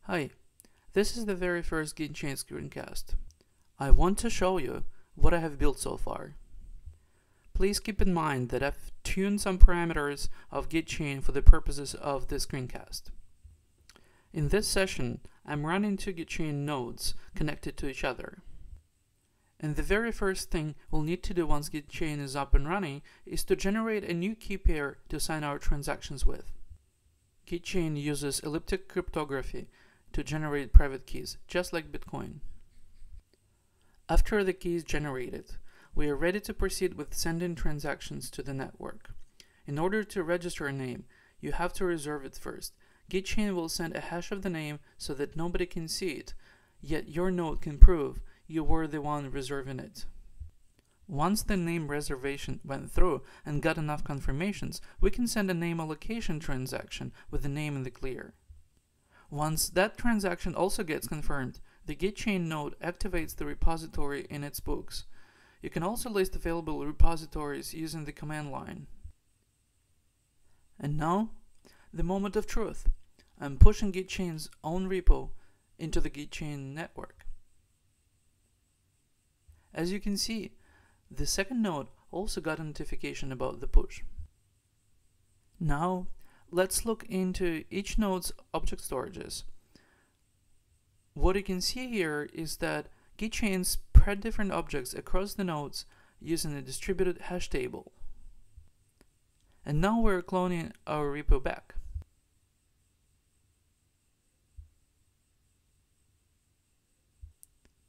Hi, this is the very first Gitchain screencast. I want to show you what I have built so far. Please keep in mind that I've tuned some parameters of Gitchain for the purposes of this screencast. In this session, I'm running two Gitchain nodes connected to each other. And the very first thing we'll need to do once Gitchain is up and running is to generate a new key pair to sign our transactions with. Gitchain uses elliptic cryptography to generate private keys, just like Bitcoin. After the key is generated, we are ready to proceed with sending transactions to the network. In order to register a name, you have to reserve it first. Gitchain will send a hash of the name so that nobody can see it, yet your node can prove you were the one reserving it. Once the name reservation went through and got enough confirmations, we can send a name allocation transaction with the name in the clear. Once that transaction also gets confirmed, the Gitchain node activates the repository in its books. You can also list available repositories using the command line. And now, the moment of truth. I'm pushing Gitchain's own repo into the Gitchain network. As you can see, the second node also got a notification about the push. Now, let's look into each node's object storages. What you can see here is that Gitchain spread different objects across the nodes using a distributed hash table. And now we're cloning our repo back.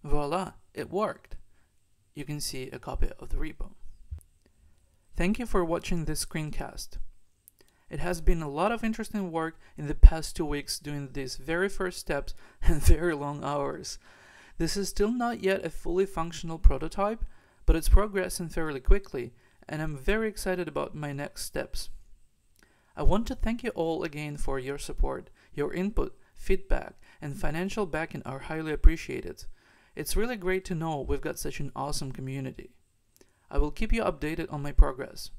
Voila, it worked. You can see a copy of the repo. Thank you for watching this screencast. It has been a lot of interesting work in the past 2 weeks doing these very first steps and very long hours. This is still not yet a fully functional prototype, but it's progressing fairly quickly, and I'm very excited about my next steps. I want to thank you all again for your support. Your input, feedback, and financial backing are highly appreciated. It's really great to know we've got such an awesome community. I will keep you updated on my progress.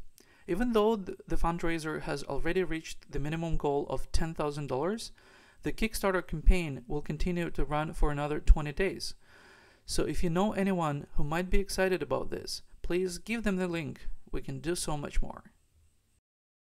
Even though the fundraiser has already reached the minimum goal of $10,000, the Kickstarter campaign will continue to run for another 20 days. So if you know anyone who might be excited about this, please give them the link. We can do so much more.